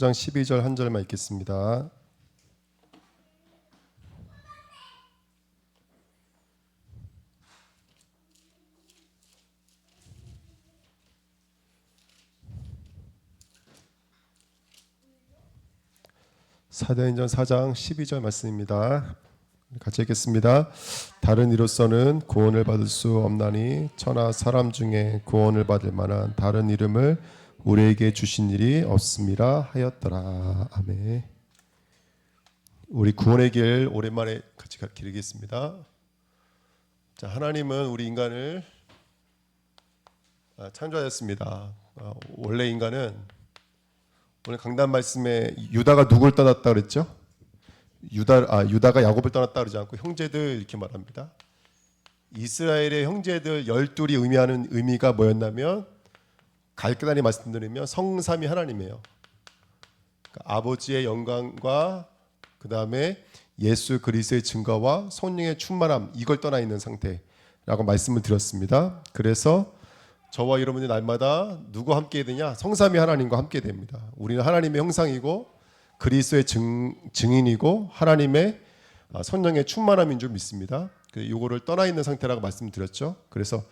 4장 12절 한 절만 읽겠습니다. 사도행전 4장 12절 말씀입니다. 같이 읽겠습니다. 다른 이로서는 구원을 받을 수 없나니 천하 사람 중에 구원을 받을 만한 다른 이름을 우리에게 주신 일이 없음이라 하였더라. 아멘. 우리 구원의 길 오랜만에 같이 기르겠습니다. 자, 하나님은 우리 인간을 창조하셨습니다. 원래 인간은 오늘 강단 말씀에 유다가 누굴 떠났다 그랬죠? 유다가 야곱을 떠났다 그러지 않고 형제들 이렇게 말합니다. 이스라엘의 형제들 12이 의미하는 의미가 뭐였냐면 간단히 말씀드리면 성삼위 하나님이에요. 그러니까 아버지의 영광과 그 다음에 예수 그리스도의 증거와 성령의 충만함, 이걸 떠나 있는 상태라고 말씀을 드렸습니다. 그래서 저와 여러분이 날마다 누구와 함께 되냐? 성삼위 하나님과 함께 됩니다. 우리는 하나님의 형상이고 그리스도의 증인이고 하나님의 성령의 충만함인 줄 믿습니다. 이거를 떠나 있는 상태라고 말씀드렸죠. 그래서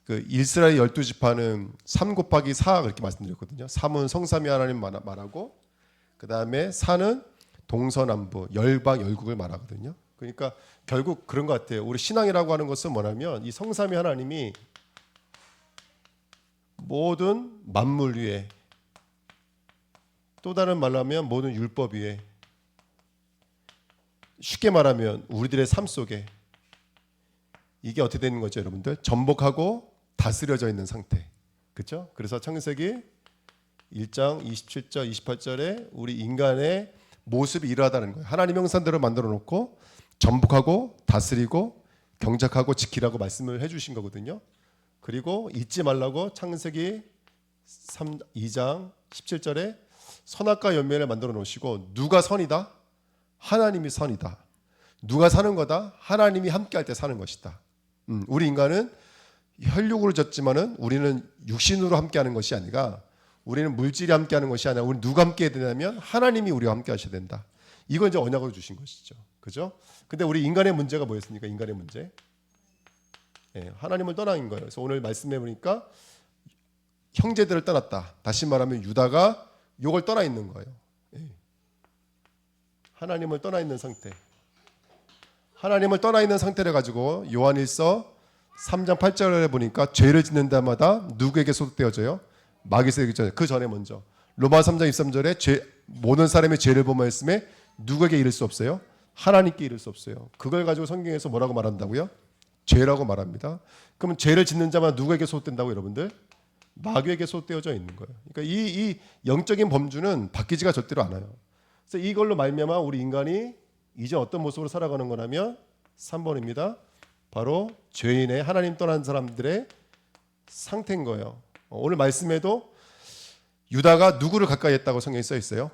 그 이스라엘 12지파는 3 곱하기 4 그렇게 말씀드렸거든요. 3은 성삼위 하나님 말하고 그 다음에 4는 동서남북 열방 열국을 말하거든요. 그러니까 결국 그런 것 같아요. 우리 신앙이라고 하는 것은 뭐냐면 이 성삼위 하나님이 모든 만물 위에, 또 다른 말로 하면 모든 율법 위에, 쉽게 말하면 우리들의 삶 속에 이게 어떻게 되는 거죠, 여러분들? 전복하고 다스려져 있는 상태. 그렇죠? 그래서 창세기 1장 27절 28절에 우리 인간의 모습이 이러하다는 거예요. 하나님 형상대로 만들어 놓고 전복하고 다스리고 경작하고 지키라고 말씀을 해 주신 거거든요. 그리고 잊지 말라고 창세기 2장 17절에 선악과 연면을 만들어 놓으시고 누가 선이다? 하나님이 선이다. 누가 사는 거다? 하나님이 함께할 때 사는 것이다. 우리 인간은 혈육으로 졌지만은 우리는 육신으로 함께하는 것이 아니라 우리는 물질이 함께하는 것이 아니라 우리 누가 함께해야 되냐면 하나님이 우리와 함께하셔야 된다. 이건 이제 언약으로 주신 것이죠. 그죠? 근데 우리 인간의 문제가 뭐였습니까? 인간의 문제. 하나님을 떠난 거예요. 그래서 오늘 말씀해 보니까 형제들을 떠났다. 다시 말하면 유다가 욕을 떠나 있는 거예요. 하나님을 떠나 있는 상태. 하나님을 떠나 있는 상태를 가지고 요한일서 3장 8절에 보니까 죄를 짓는 데마다 누구에게 소득되어져요? 마귀에게. 그 전에 먼저 로마 3장 23절에 모든 사람의 죄를 범하였음에 누구에게 이를 수 없어요? 하나님께 이를 수 없어요. 그걸 가지고 성경에서 뭐라고 말한다고요? 죄라고 말합니다. 그러면 죄를 짓는 자만 누구에게 소득된다고 여러분들? 마귀에게 소득되어져 있는 거예요. 그러니까 이 영적인 범주는 바뀌지가 절대로 않아요. 그래서 이걸로 말미암아 우리 인간이 이제 어떤 모습으로 살아가는 거냐면 3번입니다. 바로 죄인의 하나님 떠난 사람들의 상태인 거예요. 오늘 말씀에도 유다가 누구를 가까이 했다고 성경에 써 있어요?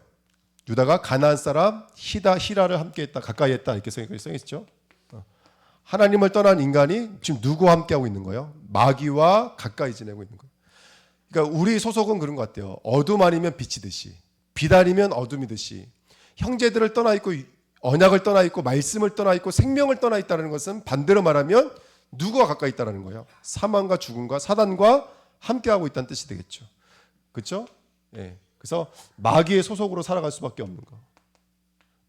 유다가 가나안 사람 히라를 함께 했다, 가까이 했다 이렇게 성경에 써 있죠. 하나님을 떠난 인간이 지금 누구와 함께하고 있는 거예요? 마귀와 가까이 지내고 있는 거예요. 그러니까 우리 소속은 그런 것 같아요. 어둠 아니면 빛이듯이, 빛 아니면 어둠이듯이 형제들을 떠나 있고 언약을 떠나 있고 말씀을 떠나 있고 생명을 떠나 있다는 것은 반대로 말하면 누구와 가까이 있다는 거예요? 사망과 죽음과 사단과 함께하고 있다는 뜻이 되겠죠. 그렇죠? 그래서 마귀의 소속으로 살아갈 수밖에 없는 거.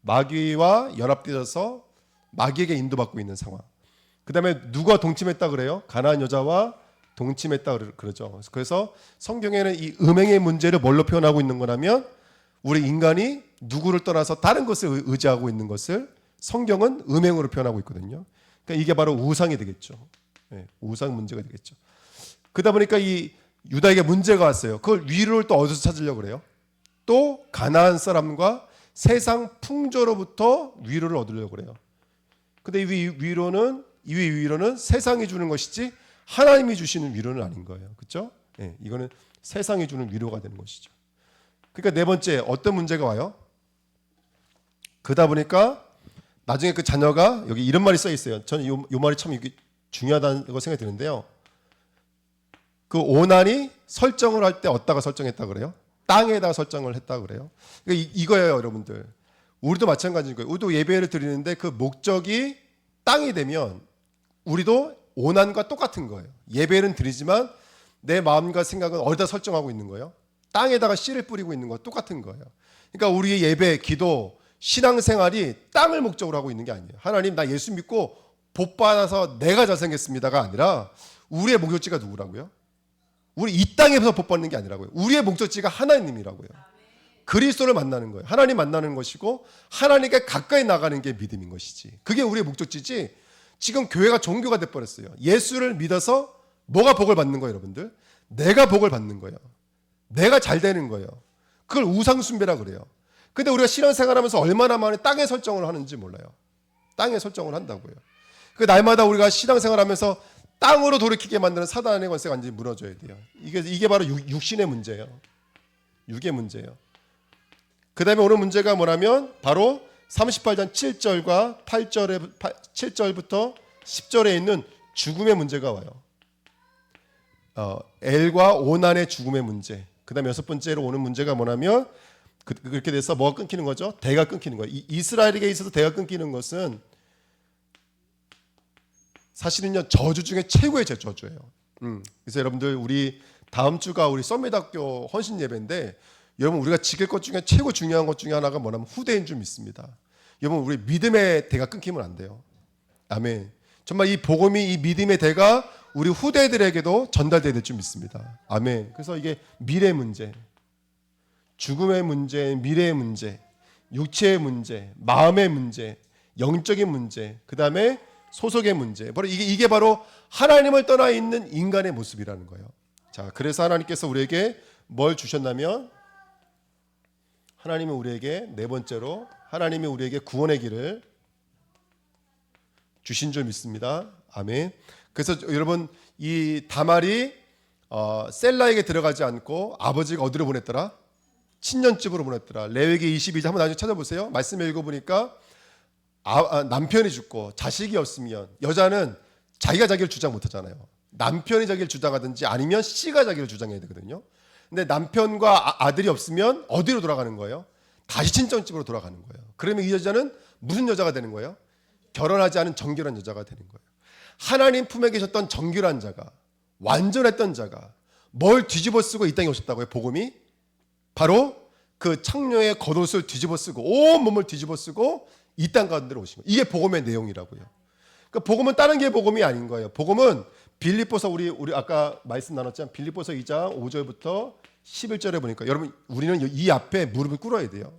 마귀와 연합되어서 마귀에게 인도받고 있는 상황. 그 다음에 누가 동침했다 그래요? 가나안 여자와 동침했다 그러죠. 그래서 성경에는 이 음행의 문제를 뭘로 표현하고 있는 거냐면 우리 인간이 누구를 떠나서 다른 것을 의지하고 있는 것을 성경은 음행으로 표현하고 있거든요. 그러니까 이게 바로 우상이 되겠죠. 우상 문제가 되겠죠. 그러다 보니까 이 유다에게 문제가 왔어요. 그걸 위로를 또 어디서 찾으려고 그래요? 또 가나안 사람과 세상 풍조로부터 위로를 얻으려고 그래요. 근데 이 위로는 세상이 주는 것이지 하나님이 주시는 위로는 아닌 거예요. 그렇죠? 이거는 세상이 주는 위로가 되는 것이죠. 그러니까 네 번째 어떤 문제가 와요? 그러다 보니까 나중에 그 자녀가 여기 이런 말이 써 있어요. 저는 요 말이 참 중요하다고 생각이 드는데요. 그 오난이 설정을 할 때 어디다가 설정했다 그래요? 땅에다 설정을 했다 그래요. 그러니까 이거예요, 여러분들. 우리도 마찬가지인 거예요. 우리도 예배를 드리는데 그 목적이 땅이 되면 우리도 오난과 똑같은 거예요. 예배는 드리지만 내 마음과 생각은 어디다 설정하고 있는 거예요? 땅에다가 씨를 뿌리고 있는 거 똑같은 거예요. 그러니까 우리의 예배, 기도, 신앙생활이 땅을 목적으로 하고 있는 게 아니에요. 하나님 나 예수 믿고 복 받아서 내가 잘생겼습니다가 아니라 우리의 목적지가 누구라고요? 우리 이 땅에서 복 받는 게 아니라고요. 우리의 목적지가 하나님이라고요. 그리스도를 만나는 거예요. 하나님 만나는 것이고 하나님께 가까이 나가는 게 믿음인 것이지. 그게 우리의 목적지지. 지금 교회가 종교가 돼버렸어요. 예수를 믿어서 뭐가 복을 받는 거예요, 여러분들? 내가 복을 받는 거예요. 내가 잘 되는 거예요. 그걸 우상숭배라 그래요. 근데 우리가 신앙생활하면서 얼마나 많이 땅에 설정을 하는지 몰라요. 땅에 설정을 한다고요. 그 날마다 우리가 신앙생활하면서 땅으로 돌이키게 만드는 사단의 권세가 완전히 무너져야 돼요. 이게 바로 육신의 문제예요. 육의 문제예요. 그 다음에 오늘 문제가 뭐냐면 바로 38장 7절과 7절부터 10절에 있는 죽음의 문제가 와요. 엘과 오난의 죽음의 문제. 그 다음에 여섯 번째로 오는 문제가 뭐냐면 그렇게 돼서 뭐가 끊기는 거죠? 대가 끊기는 거예요. 이스라엘에게 있어서 대가 끊기는 것은 사실은요 저주 중에 최고의 저주예요. 그래서 여러분들 우리 다음 주가 우리 썸밋학교 헌신 예배인데 여러분 우리가 지킬 것 중에 최고 중요한 것 중에 하나가 뭐냐면 후대인 줄 믿습니다. 여러분 우리 믿음의 대가 끊기면 안 돼요. 아멘. 정말 이 복음이 이 믿음의 대가 우리 후대들에게도 전달돼야 될 줄 믿습니다. 아멘. 그래서 이게 미래 문제, 죽음의 문제, 미래의 문제, 육체의 문제, 마음의 문제, 영적인 문제, 그 다음에 소속의 문제. 바로 이게 바로 하나님을 떠나 있는 인간의 모습이라는 거예요. 자, 그래서 하나님께서 우리에게 뭘 주셨냐면 하나님은 우리에게 네 번째로 하나님이 우리에게 구원의 길을 주신 줄 믿습니다. 아멘. 그래서 여러분 이 다말이 셀라에게 들어가지 않고 아버지가 어디로 보냈더라? 친년집으로 보냈더라. 레위기 22장 한번 나중에 찾아보세요. 말씀을 읽어보니까 남편이 죽고 자식이 없으면 여자는 자기가 자기를 주장 못하잖아요. 남편이 자기를 주장하든지 아니면 씨가 자기를 주장해야 되거든요. 근데 남편과 아들이 없으면 어디로 돌아가는 거예요? 다시 친정집으로 돌아가는 거예요. 그러면 이 여자는 무슨 여자가 되는 거예요? 결혼하지 않은 정결한 여자가 되는 거예요. 하나님 품에 계셨던 정결한 자가, 완전했던 자가 뭘 뒤집어 쓰고 이 땅에 오셨다고요? 복음이 바로 그 창녀의 겉옷을 뒤집어 쓰고 온 몸을 뒤집어 쓰고 이 땅 가운데로 오신 거예요. 이게 복음의 내용이라고요. 그러니까 복음은 다른 게 복음이 아닌 거예요. 복음은 빌립보서 우리 아까 말씀 나눴지만 빌립보서 2장 5절부터 11절에 보니까 여러분 우리는 이 앞에 무릎을 꿇어야 돼요.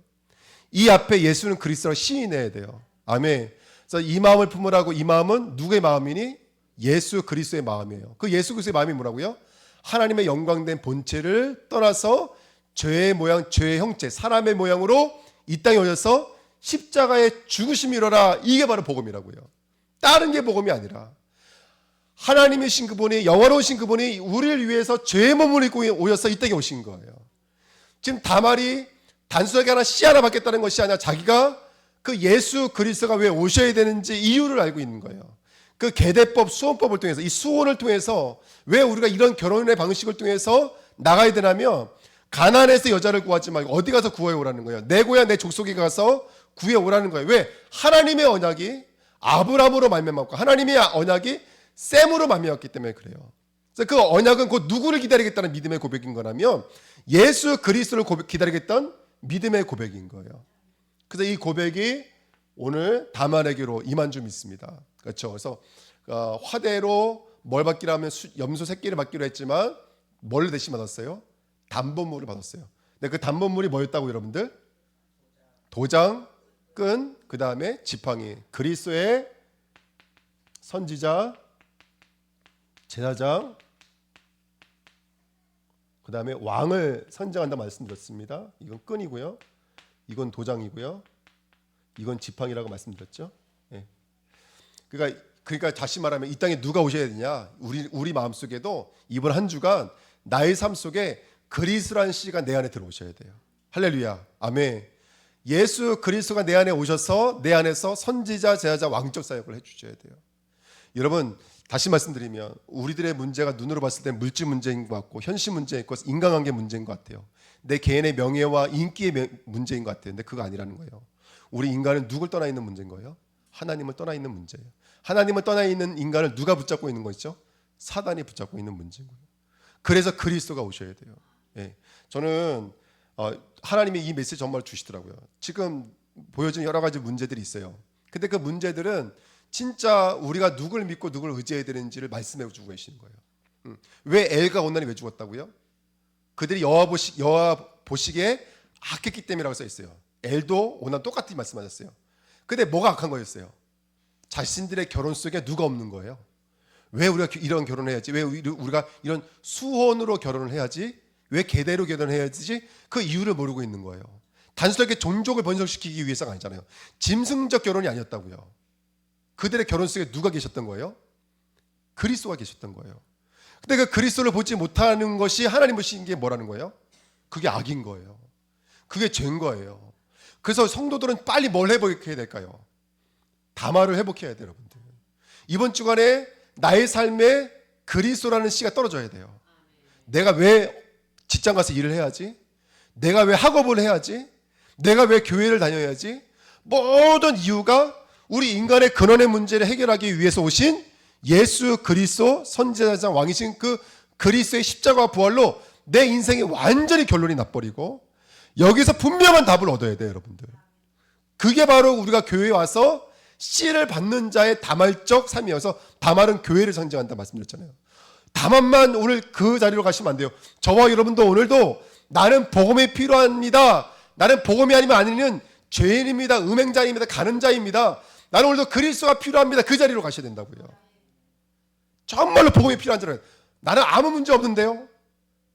이 앞에 예수는 그리스도라 시인해야 돼요. 아멘. 그래서 이 마음을 품으라고. 이 마음은 누구의 마음이니? 예수 그리스도의 마음이에요. 그 예수 그리스도의 마음이 뭐라고요? 하나님의 영광된 본체를 떠나서 죄의 모양, 죄의 형체, 사람의 모양으로 이 땅에 오셔서 십자가의 죽으심이로라. 이게 바로 복음이라고요. 다른 게 복음이 아니라 하나님이신 그분이, 영원하신 그분이 우리를 위해서 죄의 몸을 입고 오셔서 이 땅에 오신 거예요. 지금 다말이 단순하게 하나 씨 하나 받겠다는 것이 아니라 자기가 그 예수 그리스도가 왜 오셔야 되는지 이유를 알고 있는 거예요. 그 계대법, 수혼법을 통해서, 이 수혼을 통해서 왜 우리가 이런 결혼의 방식을 통해서 나가야 되냐면 가나안에서 여자를 구하지 말고 어디 가서 구해 오라는 거예요. 내 고향 내 족속에 가서 구해 오라는 거예요. 왜? 하나님의 언약이 아브라함으로 말미암았고 하나님의 언약이 셈으로 말미암았기 때문에 그래요. 그래서 그 언약은 곧 누구를 기다리겠다는 믿음의 고백인 거라면 예수 그리스도를 기다리겠다는 믿음의 고백인 거예요. 그래서 이 고백이 오늘 다말에게로 임한 줄 믿습니다. 그렇죠. 그래서 화대로 뭘 받기로 하면 염소 새끼를 받기로 했지만 뭘 대신 받았어요? 담보물을 받았어요. 근데 그 담보물이 뭐였다고 여러분들? 도장, 끈, 그 다음에 지팡이. 그리스도의 선지자, 제사장, 그 다음에 왕을 선정한다 말씀드렸습니다. 이건 끈이고요. 이건 도장이고요. 이건 지팡이라고 말씀드렸죠. 네. 그러니까 다시 말하면 이 땅에 누가 오셔야 되냐? 우리 마음속에도 이번 한 주간 나의 삶 속에 그리스도라는 씨가 내 안에 들어오셔야 돼요. 할렐루야. 아멘. 예수 그리스도가 내 안에 오셔서 내 안에서 선지자, 제사자, 왕적 사역을 해주셔야 돼요. 여러분 다시 말씀드리면 우리들의 문제가 눈으로 봤을 때 물질 문제인 것 같고 현실 문제인 것 같고 인간관계 문제인 것 같아요. 내 개인의 명예와 인기의 문제인 것 같아요. 근데 그거 아니라는 거예요. 우리 인간은 누굴 떠나 있는 문제인 거예요? 하나님을 떠나 있는 문제예요. 하나님을 떠나 있는 인간을 누가 붙잡고 있는 거죠? 사단이 붙잡고 있는 문제인 거예요. 그래서 그리스도가 오셔야 돼요. 예. 저는 하나님이 이 메시지 정말 주시더라고요. 지금 보여진 여러 가지 문제들이 있어요. 근데 그 문제들은 진짜 우리가 누굴 믿고 누굴 의지해야 되는지를 말씀해 주고 계시는 거예요. 왜 엘과 온난이 왜 죽었다고요? 그들이 여호와 보시기에 악했기 때문이라고 써 있어요. 엘도 온난 똑같이 말씀하셨어요. 근데 뭐가 악한 거였어요? 자신들의 결혼 속에 누가 없는 거예요. 왜 우리가 이런 결혼을 해야지? 왜 우리가 이런 수혼으로 결혼을 해야지? 왜 계대로 결혼을 해야지? 그 이유를 모르고 있는 거예요. 단순하게 종족을 번성시키기 위해서가 아니잖아요. 짐승적 결혼이 아니었다고요. 그들의 결혼 속에 누가 계셨던 거예요? 그리스도가 계셨던 거예요. 근데 그 그리스도를 보지 못하는 것이 하나님 보시는 게 뭐라는 거예요? 그게 악인 거예요. 그게 죄인 거예요. 그래서 성도들은 빨리 뭘 회복해야 될까요? 담화를 회복해야 돼요, 여러분들. 이번 주간에 나의 삶에 그리스도라는 씨가 떨어져야 돼요. 내가 왜 직장 가서 일을 해야지? 내가 왜 학업을 해야지? 내가 왜 교회를 다녀야지? 모든 이유가 우리 인간의 근원의 문제를 해결하기 위해서 오신 예수 그리스도 선지자장 왕이신 그 그리스도의 십자가와 부활로 내 인생이 완전히 결론이 나버리고 여기서 분명한 답을 얻어야 돼요, 여러분들. 그게 바로 우리가 교회에 와서 씨를 받는 자의 다말적 삶이어서 다말은 교회를 상징한다 말씀드렸잖아요. 다만만 오늘 그 자리로 가시면 안 돼요. 저와 여러분도 오늘도 나는 복음이 필요합니다. 나는 복음이 아니면 아니는 죄인입니다. 음행자입니다. 가는 자입니다. 나는 오늘도 그리스도가 필요합니다. 그 자리로 가셔야 된다고요. 정말로 복음이 필요한 자는 나는 아무 문제 없는데요.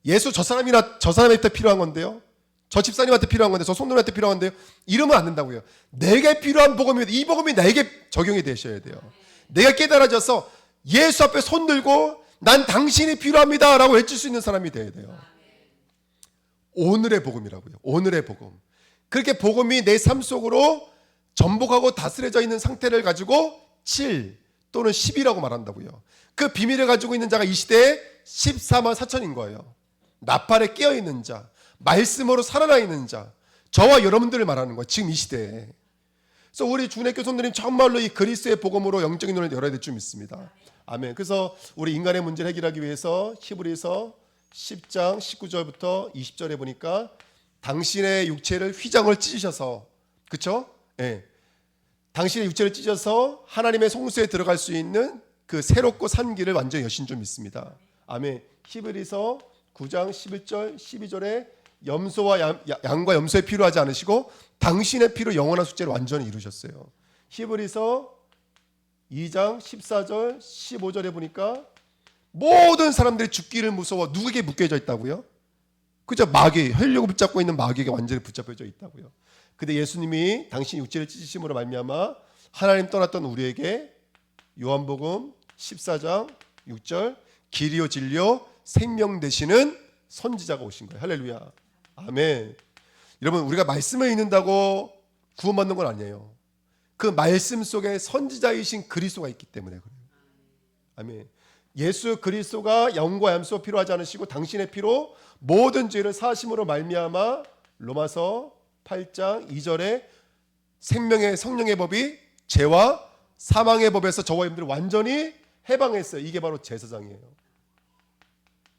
예수 저 사람한테 필요한 건데요. 저 집사님한테 필요한 건데 저 성도님한테 필요한 건데요. 이러면 안 된다고요. 내게 필요한 복음이 이 복음이 나에게 적용이 되셔야 돼요. 내가 깨달아져서 예수 앞에 손 들고 난 당신이 필요합니다 라고 외칠 수 있는 사람이 돼야 돼요. 오늘의 복음이라고요. 오늘의 복음. 그렇게 복음이 내 삶 속으로 전복하고 다스려져 있는 상태를 가지고 7 또는 10이라고 말한다고요. 그 비밀을 가지고 있는 자가 이 시대에 14만 4천인 거예요. 나팔에 깨어있는 자, 말씀으로 살아나 있는 자, 저와 여러분들을 말하는 거예요. 지금 이 시대에. 그래서 우리 주내교 성도님 정말로 이 그리스도의 복음으로 영적인 눈을 열어야 될 줄 믿습니다. 아멘. 그래서 우리 인간의 문제를 해결하기 위해서 히브리서 10장 19절부터 20절에 보니까 당신의 육체를 휘장을 찢으셔서, 그렇죠? 예. 당신의 육체를 찢어서 하나님의 송수에 들어갈 수 있는 그 새롭고 산 길을 완전히 여신 줄 믿습니다. 아멘. 히브리서 9장 11절 12절에 염소와 양과 염소에 필요하지 않으시고 당신의 피로 영원한 숙제를 완전히 이루셨어요. 히브리서 2장 14절 15절에 보니까 모든 사람들이 죽기를 무서워 누구에게 묶여져 있다고요? 그죠? 마귀, 혈육을 붙잡고 있는 마귀에게 완전히 붙잡혀져 있다고요. 근데 예수님이 당신 육체를 찢으심으로 말미암아 하나님 떠났던 우리에게 요한복음 14장 6절 길이요 진리요 생명 되시는 선지자가 오신 거예요. 할렐루야. 아멘. 여러분, 우리가 말씀을 읽는다고 구원받는 건 아니에요. 그 말씀 속에 선지자이신 그리스도가 있기 때문에 그래요. 아멘. 예수 그리스도가 양과 염소 필요하지 않으시고 당신의 피로 모든 죄를 사하심으로 말미암아 로마서 8장 2절에 생명의 성령의 법이 죄와 사망의 법에서 저와 여러분들을 완전히 해방했어요. 이게 바로 제사장이에요.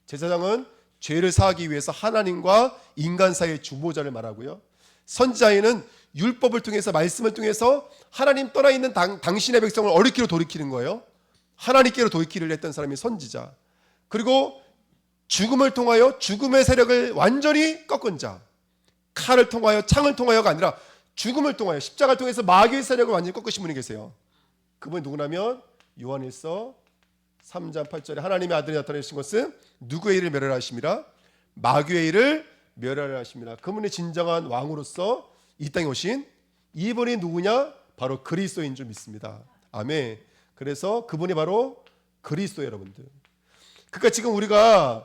제사장은 죄를 사하기 위해서 하나님과 인간 사이의 중보자를 말하고요. 선지자에는 율법을 통해서 말씀을 통해서 하나님 떠나 있는 당신의 백성을 어리키로 돌이키는 거예요. 하나님께로 돌이키를 했던 사람이 선지자. 그리고 죽음을 통하여 죽음의 세력을 완전히 꺾은 자. 칼을 통하여 창을 통하여가 아니라 죽음을 통하여 십자가를 통해서 마귀의 세력을 완전히 꺾으신 분이 계세요. 그분이 누구냐면 요한일서 3장 8절에 하나님의 아들이 나타내신 것은 누구의 일을 멸하라 하심이라? 마귀의 일을 멸하라 하심이라. 그분이 진정한 왕으로서 이 땅에 오신 이분이 누구냐? 바로 그리스도인 줄 믿습니다. 아멘. 그래서 그분이 바로 그리스도 여러분들. 그러니까 지금 우리가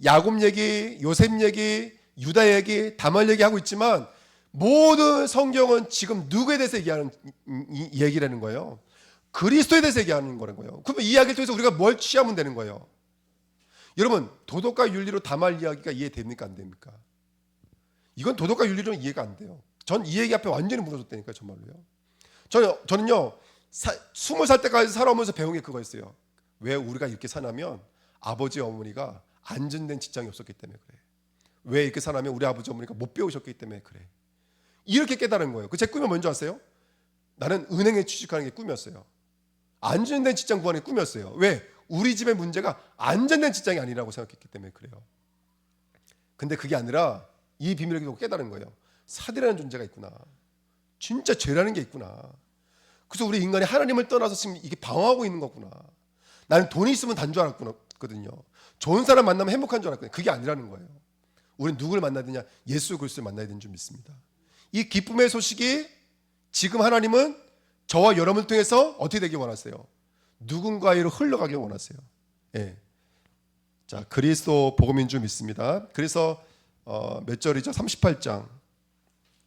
야곱 얘기, 요셉 얘기, 유다 얘기, 다말 얘기하고 있지만 모든 성경은 지금 누구에 대해서 얘기하는 거예요? 그리스도에 대해서 얘기하는 거예요. 그러면 이 이야기를 통해서 우리가 뭘 취하면 되는 거예요? 여러분, 도덕과 윤리로 다말 이야기가 이해됩니까? 안 됩니까? 이건 도덕과 윤리로는 이해가 안 돼요. 전 이 얘기 앞에 완전히 무너졌다니까요. 정말로요. 저는요 20살 때까지 살아오면서 배운 게 그거였어요. 왜 우리가 이렇게 사냐면 아버지 어머니가 안전된 직장이 없었기 때문에 그래. 왜 이렇게 사냐면 우리 아버지 어머니가 못 배우셨기 때문에 그래. 이렇게 깨달은 거예요. 제 꿈이 뭔지 아세요? 나는 은행에 취직하는 게 꿈이었어요. 안전된 직장 구하는 게 꿈이었어요. 왜? 우리 집의 문제가 안전된 직장이 아니라고 생각했기 때문에 그래요. 근데 그게 아니라 이 비밀을 계속 깨달은 거예요. 사대라는 존재가 있구나. 진짜 죄라는 게 있구나. 그래서 우리 인간이 하나님을 떠나서 지금 이게 방황하고 있는 거구나. 나는 돈이 있으면 단 줄 알았거든요. 좋은 사람 만나면 행복한 줄 알았거든요. 그게 아니라는 거예요. 우리는 누구를 만나야 되냐? 예수 그리스도를 만나야 되는 줄 믿습니다. 이 기쁨의 소식이 지금 하나님은 저와 여러분을 통해서 어떻게 되길 원하세요? 누군가에로 흘러가길 원하세요. 예. 자, 그리스도 복음인 줄 믿습니다. 그래서 몇 절이죠? 38장.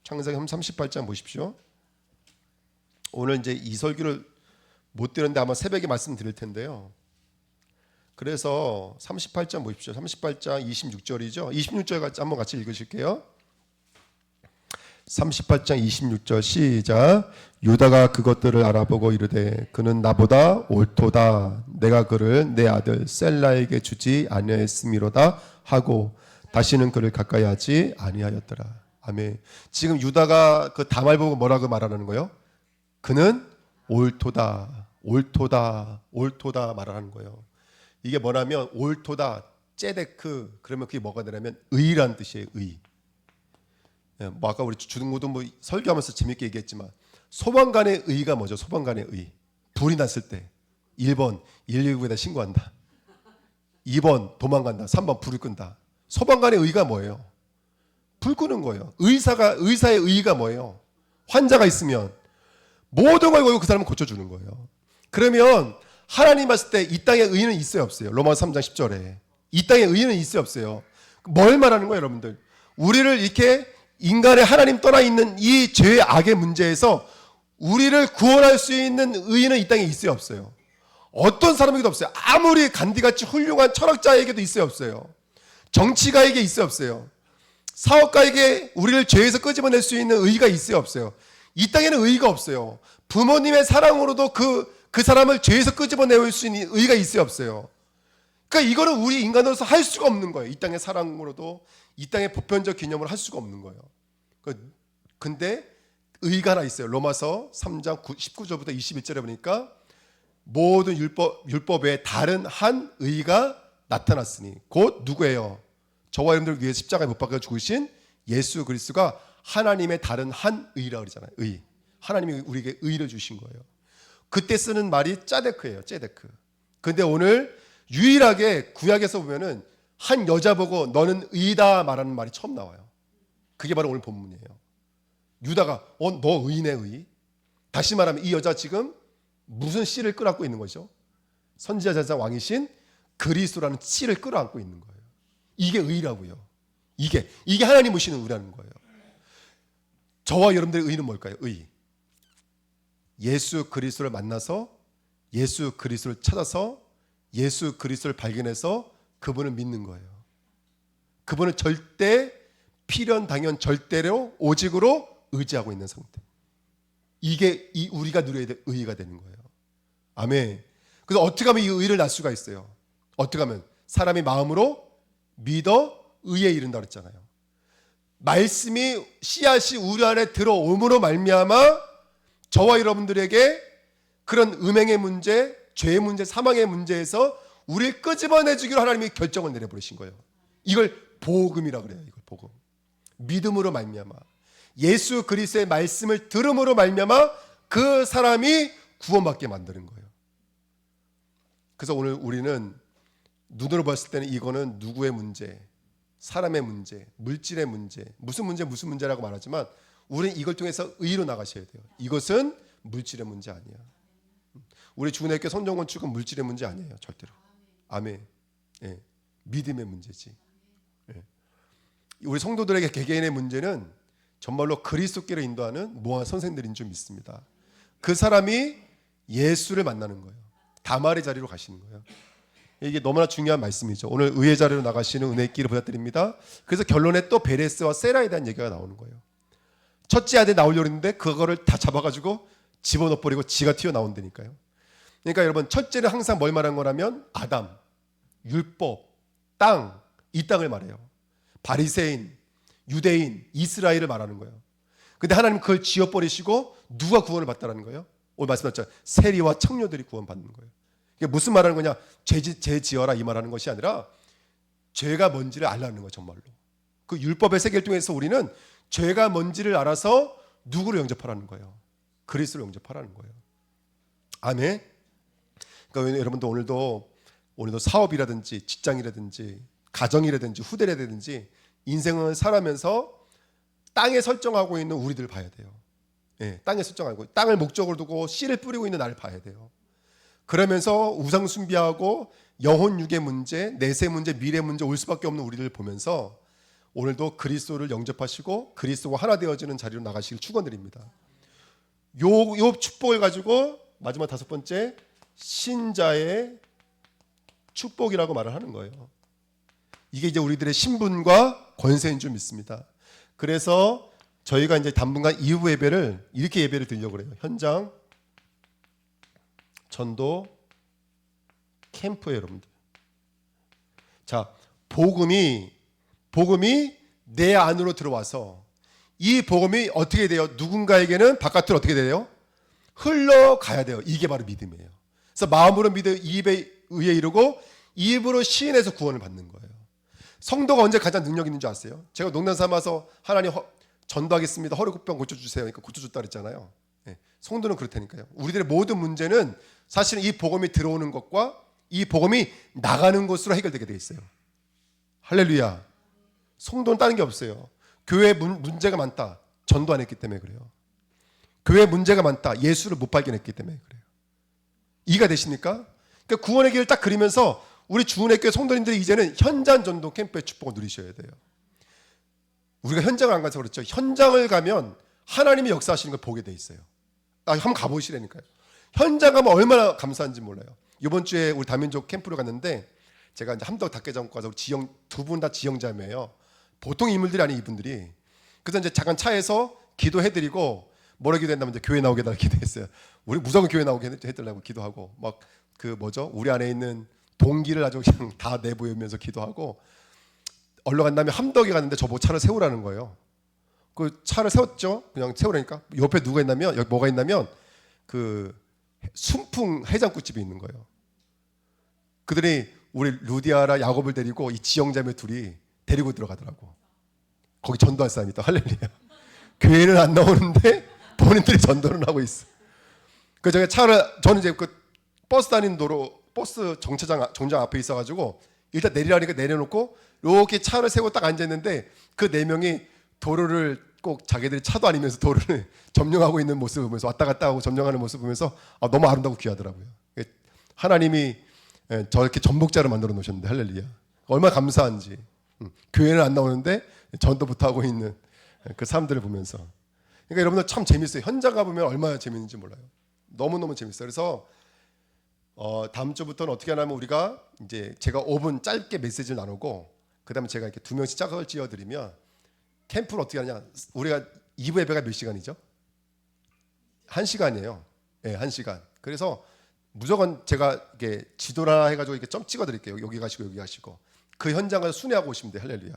창세기 38장 보십시오. 오늘 이제 이 설교를 못 드렸는데 아마 새벽에 말씀드릴 텐데요. 그래서 38장 보십시오. 38장 26절이죠. 26절 한번 같이 읽으실게요. 38장 26절 시작. 유다가 그것들을 알아보고 이르되 그는 나보다 옳도다. 내가 그를 내 아들 셀라에게 주지 아니하였음이로다 하고 다시는 그를 가까이 하지 아니하였더라. 아멘. 지금 유다가 그 다말 보고 뭐라고 말하는 거예요? 그는 옳도다. 옳도다. 옳도다 말하는 거예요. 이게 뭐냐면 옳도다. 째데크. 그러면 그게 뭐가 되냐면 의란 뜻이에요. 의. 뭐 아까 우리 주등고등 뭐 설교하면서 재밌게 얘기했지만 소방관의 의가 뭐죠? 소방관의 의. 불이 났을 때 1번 119에다 신고한다. 2번 도망간다. 3번 불을 끈다. 소방관의 의가 뭐예요? 불 끄는 거예요. 의사의 의가 뭐예요? 환자가 있으면 모든 걸 걸고 그 사람을 고쳐주는 거예요. 그러면 하나님 봤을 때 이 땅에 의는 있어요 없어요? 로마서 3장 10절에 이 땅에 의는 있어요 없어요? 뭘 말하는 거예요 여러분들? 우리를 이렇게 인간의 하나님 떠나 있는 이 죄의 악의 문제에서 우리를 구원할 수 있는 의인은 이 땅에 있어요 없어요? 어떤 사람에게도 없어요. 아무리 간디같이 훌륭한 철학자에게도 있어요 없어요? 정치가에게 있어요 없어요? 사업가에게 우리를 죄에서 끄집어낼 수 있는 의의가 있어요 없어요? 이 땅에는 의의가 없어요. 부모님의 사랑으로도 그 사람을 죄에서 끄집어낼 수 있는 의의가 있어요 없어요? 그러니까 이거는 우리 인간으로서 할 수가 없는 거예요. 이 땅의 사랑으로도 이 땅의 보편적 개념으로 할 수가 없는 거예요. 근데 의의가 하나 있어요. 로마서 3장 19절부터 21절에 보니까 모든 율법에 다른 한 의의가 나타났으니 곧 누구예요? 저와 여러분들 위해 십자가에 못 박혀 죽으신 예수 그리스도가 하나님의 다른 한 의라고 그러잖아요. 의. 하나님이 우리에게 의를 주신 거예요. 그때 쓰는 말이 짜데크예요. 짜데크. 근데 오늘 유일하게 구약에서 보면은 한 여자 보고 너는 의다 말하는 말이 처음 나와요. 그게 바로 오늘 본문이에요. 유다가 너 의네 의. 다시 말하면 이 여자 지금 무슨 씨를 끌어안고 있는 거죠? 선지자 제사장 왕이신 그리스도라는 씨를 끌어안고 있는 거예요. 이게 의라고요. 이게 하나님 오시는 의라는 거예요. 저와 여러분들의 의는 뭘까요? 의. 예수 그리스도를 만나서 예수 그리스도를 찾아서 예수 그리스도를 발견해서 그분을 믿는 거예요. 그분을 절대 필연 당연 절대로 오직으로 의지하고 있는 상태. 이게 우리가 누려야 될 의의가 되는 거예요. 아멘. 그래서 어떻게 하면 이 의의를 낳을 수가 있어요? 어떻게 하면? 사람이 마음으로 믿어 의에 이른다 그랬잖아요. 말씀이 씨앗이 우리 안에 들어옴으로 말미암아 저와 여러분들에게 그런 음행의 문제, 죄의 문제, 사망의 문제에서 우리를 끄집어내 주기로 하나님이 결정을 내려버리신 거예요. 이걸 복음이라고 그래요. 이걸 복음. 믿음으로 말미암아 예수 그리스도의 말씀을 들음으로 말미암아 그 사람이 구원받게 만드는 거예요. 그래서 오늘 우리는 눈으로 봤을 때는 이거는 누구의 문제, 사람의 문제, 물질의 문제, 무슨 문제라고 말하지만 우리는 이걸 통해서 의로 나가셔야 돼요. 이것은 물질의 문제 아니야. 우리 주은혜교회 성전건축은 물질의 문제 아니에요. 절대로. 아멘. 예, 믿음의 문제지. 예. 우리 성도들에게 개개인의 문제는 정말로 그리스도께로 인도하는 무한 선생들인 줄 믿습니다. 그 사람이 예수를 만나는 거예요. 다말의 자리로 가시는 거예요. 이게 너무나 중요한 말씀이죠. 오늘 의회 자리로 나가시는 은혜 있기를 부탁드립니다. 그래서 결론에 또 베레스와 세라에 대한 얘기가 나오는 거예요. 첫째 아들이 나오려고 했는데 그거를 다 잡아가지고 집어넣어버리고 지가 튀어나온다니까요. 그러니까 여러분, 첫째는 항상 뭘 말한 거라면 아담, 율법, 땅, 이 땅을 말해요. 바리새인, 유대인, 이스라엘을 말하는 거예요. 근데 하나님 그걸 지어버리시고 누가 구원을 받다라는 거예요? 오늘 말씀하셨죠. 세리와 청녀들이 구원받는 거예요. 이게 무슨 말하는 거냐? 죄 지어라 이 말하는 것이 아니라 죄가 뭔지를 알라는 거예요. 정말로. 그 율법의 세계를 통해서 우리는 죄가 뭔지를 알아서 누구를 영접하라는 거예요? 그리스도를 영접하라는 거예요. 아멘. 그러니까 여러분도 오늘도 사업이라든지 직장이라든지 가정이라든지 후대라든지 인생을 살아면서 땅에 설정하고 있는 우리들을 봐야 돼요. 예, 땅에 설정하고 땅을 목적으로 두고 씨를 뿌리고 있는 나를 봐야 돼요. 그러면서 우상 숭배하고 영혼 육의 문제, 내세 문제, 미래 문제 올 수밖에 없는 우리를 보면서 오늘도 그리스도를 영접하시고 그리스도와 하나 되어지는 자리로 나가시길 축원드립니다. 요 축복을 가지고 마지막 다섯 번째 신자의 축복이라고 말을 하는 거예요. 이게 이제 우리들의 신분과 권세인 줄 믿습니다. 그래서 저희가 이제 당분간 이후 예배를 이렇게 예배를 드리려고 그래요. 현장 전도 캠프에 여러분들. 자, 복음이 내 안으로 들어와서 이 복음이 어떻게 돼요? 누군가에게는 바깥으로 어떻게 돼요? 흘러가야 돼요. 이게 바로 믿음이에요. 그래서 마음으로 믿어 입에 의에 이르고 입으로 시인해서 구원을 받는 거예요. 성도가 언제 가장 능력 있는 줄 아세요? 제가 농담 삼아서 하나님 전도하겠습니다. 허리병 고쳐주세요. 그러니까 고쳐줬다 그랬잖아요. 네. 성도는 그렇다니까요. 우리들의 모든 문제는 사실은 이 복음이 들어오는 것과 이 복음이 나가는 것으로 해결되게 돼 있어요. 할렐루야. 성도는 다른 게 없어요. 교회에 문제가 많다. 전도 안 했기 때문에 그래요. 교회에 문제가 많다. 예수를 못 발견했기 때문에 그래요. 이해가 되십니까? 그러니까 구원의 길을 딱 그리면서 우리 주은혜 교회 성도님들이 이제는 현장 전도 캠프의 축복을 누리셔야 돼요. 우리가 현장을 안 가서 그렇죠. 현장을 가면 하나님이 역사하시는 걸 보게 돼 있어요. 한번 가보시라니까요. 현장 가면 얼마나 감사한지 몰라요. 이번 주에 우리 다민족 캠프를 갔는데 제가 이제 함덕 닭게장 가서 두 분 다 지영자매예요. 보통 인물들이 아닌 이분들이. 그래서 이제 잠깐 차에서 기도해드리고 뭐라 기도했냐면 이제 교회 나오게 해달라고 기도했어요. 우리 무조건 교회 나오게 해달라고 기도하고 막 우리 안에 있는 동기를 아주 그냥 다 내보이면서 기도하고 얼른 간 다음에 함덕에 갔는데 저보고 차를 세우라는 거예요. 그 차를 세웠죠. 그냥 세우라니까. 옆에 누가 있냐면 여기 뭐가 있냐면 그 순풍 해장국집이 있는 거예요. 그들이 우리 루디아라 야곱을 데리고 이 지영자매 둘이 데리고 들어가더라고. 거기 전도할 사람이 있다. 할렐루야. 교회는 안 나오는데 본인들이 전도를 하고 있어. 그래서 저는 이제 그 버스 다니는 도로 버스 정장 앞에 있어가지고 일단 내리라니까 내려놓고 이렇게 차를 세우고 딱 앉아있는데 그 네 명이 도로를 꼭 자기들이 차도 아니면서 도로를 점령하고 있는 모습을 보면서 왔다 갔다 하고 점령하는 모습을 보면서 너무 아름다고 귀하더라고요. 하나님이 저렇게 전복자를 만들어 놓으셨는데 할렐루야. 얼마나 감사한지. 교회는 안 나오는데 전도부터 하고 있는 그 사람들을 보면서. 그러니까 여러분들 참 재밌어요. 현장 가보면 얼마나 재밌는지 몰라요. 너무너무 재밌어요. 그래서 다음 주부터는 어떻게 하냐면 우리가 이제 제가 5분 짧게 메시지를 나누고 그다음에 제가 이렇게 2명씩 짝을 지어드리면 캠프를 어떻게 하냐. 우리가 2부 예배가 몇 시간이죠? 1시간이에요. 네, 1시간. 그래서 무조건 제가 이렇게 지도라 해가지고 이렇게 점 찍어드릴게요. 여기 가시고 여기 가시고 그 현장을 순회하고 오시면 돼요. 할렐루야.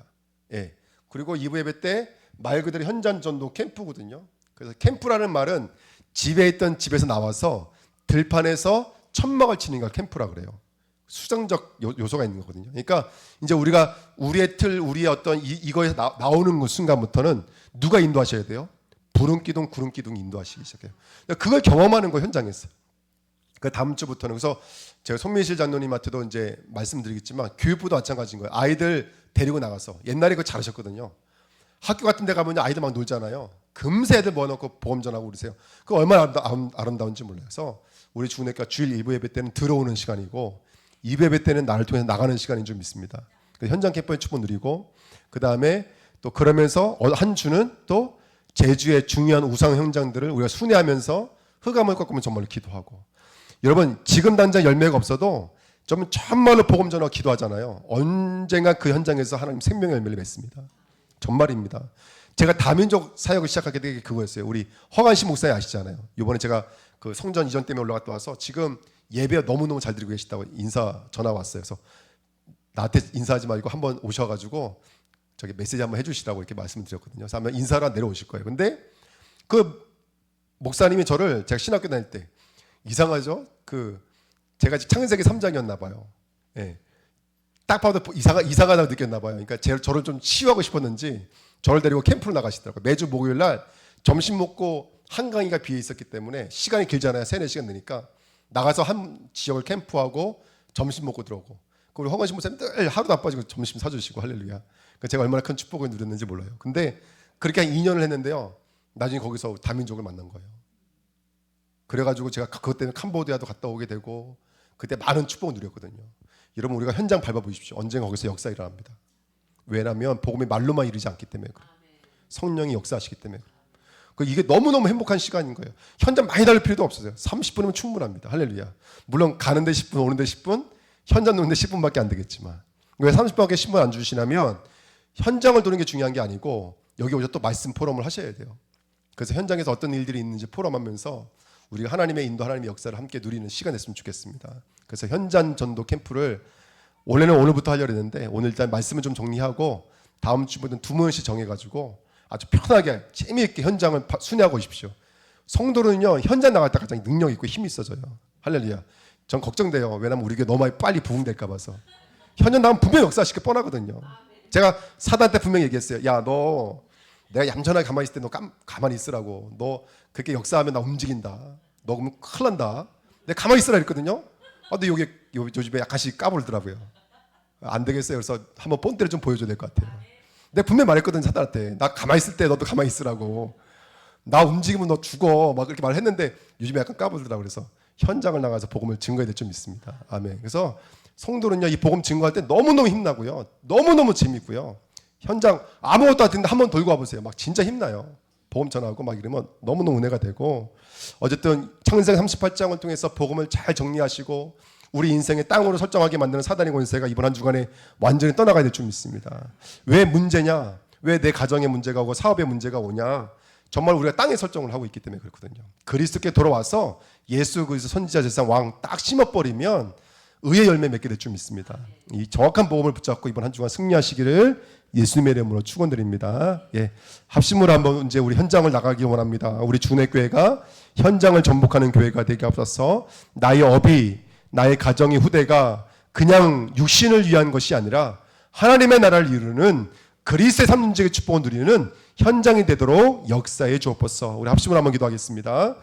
예. 그리고 2부 예배 때 말 그대로 현장 전도 캠프거든요. 그래서 캠프라는 말은 집에 있던 집에서 나와서 들판에서 천막을 치는 걸 캠프라 그래요. 수정적 요소가 있는 거거든요. 그러니까 이제 우리가 우리의 틀, 우리의 어떤 이거에서 나오는 그 순간부터는 누가 인도하셔야 돼요? 부름 기둥, 구름 기둥 인도하시기 시작해요. 그걸 경험하는 거 현장에서. 그 다음 주부터는 그래서 제가 손민실 장로님한테도 이제 말씀드리겠지만 교육부도 마찬가지인 거예요. 아이들 데리고 나가서 옛날에 그거 잘하셨거든요. 학교 같은 데 가면 아이들 막 놀잖아요. 금세 애들 모아놓고 보험 전하고 그러세요. 그거 얼마나 아름다운지 몰라요. 그래서 우리 주은혜가 주일 2부 예배 때는 들어오는 시간이고 2부 예배 때는 나를 통해서 나가는 시간인 줄 믿습니다. 현장 캠프의 축복 누리고 그 다음에 또 그러면서 한 주는 또 제주의 중요한 우상 현장들을 우리가 순회하면서 흑암을 꺾으면 정말로 기도하고 여러분 지금 당장 열매가 없어도 저는 정말로 복음 전하고 기도하잖아요. 언젠가 그 현장에서 하나님 생명의 열매를 맺습니다. 정말입니다. 제가 다민족 사역을 시작하게 된 게 그거였어요. 우리 허관시 목사님 아시잖아요. 이번에 제가 그 성전 이전 때문에 올라갔다 와서 지금 예배 너무너무 잘 드리고 계시다고 전화 왔어요. 그래서 나한테 인사하지 말고 한번 오셔가지고 저기 메시지 한번 해주시라고 이렇게 말씀을 드렸거든요. 그래서 아마 인사를 내려오실 거예요. 근데 그 목사님이 저를 제가 신학교 다닐 때 이상하죠? 제가 창세기 3장이었나 봐요. 예. 딱 봐도 이상하다고 느꼈나 봐요. 그러니까 저를 좀 치유하고 싶었는지 저를 데리고 캠프로 나가시더라고요. 매주 목요일 날 점심 먹고 한강이가 비어 있었기 때문에 시간이 길잖아요. 3-4시간 되니까 나가서 한 지역을 캠프하고 점심 먹고 들어오고 우리 허관신 목사님 늘 하루도 안 빠지고 점심 사주시고 할렐루야. 그러니까 제가 얼마나 큰 축복을 누렸는지 몰라요. 근데 그렇게 한 2년을 했는데요. 나중에 거기서 다민족을 만난 거예요. 그래가지고 제가 그것 때문에 캄보디아도 갔다 오게 되고 그때 많은 축복을 누렸거든요. 여러분 우리가 현장 밟아보십시오. 언젠가 거기서 역사 일어납니다. 왜냐하면 복음이 말로만 이르지 않기 때문에 그래요. 성령이 역사하시기 때문에 그래요. 이게 너무너무 행복한 시간인 거예요. 현장 많이 다닐 필요도 없어요. 30분이면 충분합니다. 할렐루야. 물론 가는데 10분 오는데 10분 현장 노는데 10분밖에 안 되겠지만 왜 30분밖에 10분 안 주시냐면 현장을 도는 게 중요한 게 아니고 여기 오셔서 또 말씀 포럼을 하셔야 돼요. 그래서 현장에서 어떤 일들이 있는지 포럼하면서 우리가 하나님의 인도 하나님의 역사를 함께 누리는 시간 됐으면 좋겠습니다. 그래서 현장 전도 캠프를 원래는 오늘부터 하려고 했는데 오늘 일단 말씀을 좀 정리하고 다음 주부터는 2번씩 정해가지고 아주 편하게 재미있게 현장을 순회하고 오십시오. 성도는요 현장 나갈 때 가장 능력 있고 힘이 있어져요. 할렐루야. 전 걱정돼요. 왜냐면 우리 교회 너무 빨리 부흥될까 봐서. 현장 나면 분명히 역사시켜 뻔하거든요. 제가 사단한테 분명히 얘기했어요. 야, 너 내가 얌전하게 가만히 있을 때 너 가만히 있으라고. 너 그렇게 역사하면 나 움직인다. 너 그러면 큰일 난다. 내가 가만히 있으라 했거든요. 근데 요즘에 약간씩 까불더라고요. 안 되겠어요. 그래서 한번 본때를 좀 보여줘야 될 것 같아요. 내가 분명히 말했거든 사단한테. 나 가만히 있을 때 너도 가만히 있으라고. 나 움직이면 너 죽어. 막 그렇게 말했는데 요즘에 약간 까불더라고요. 그래서 현장을 나가서 복음을 증거해야 될 좀 있습니다. 아멘. 그래서 성도는요 이 복음 증거할 때 너무너무 힘나고요. 너무너무 재밌고요. 현장 아무것도 안 했는데 한번 돌고 와보세요. 막 진짜 힘나요. 복음 전하고 막 이러면 너무너무 은혜가 되고 어쨌든 창세기 38장을 통해서 복음을 잘 정리하시고 우리 인생의 땅으로 설정하게 만드는 사단의 권세가 이번 한 주간에 완전히 떠나가야 될 줄 믿습니다. 왜 문제냐? 왜 내 가정에 문제가 오고 사업에 문제가 오냐? 정말 우리가 땅에 설정을 하고 있기 때문에 그렇거든요. 그리스도께 돌아와서 예수 그리스도 선지자 제사장 왕 딱 심어버리면 의의 열매 맺게 될 줄 믿습니다. 이 정확한 복음을 붙잡고 이번 한 주간 승리하시기를 예수님의 이름으로 축원드립니다. 예, 합심으로 한번 이제 우리 현장을 나가기 원합니다. 우리 주내교회가 현장을 전복하는 교회가 되게 앞서서 나의 업이 나의 가정의 후대가 그냥 육신을 위한 것이 아니라 하나님의 나라를 이루는 그리스도의 삼중직의 축복을 누리는 현장이 되도록 역사에 주옵소서. 우리 합심으로 한번 기도하겠습니다.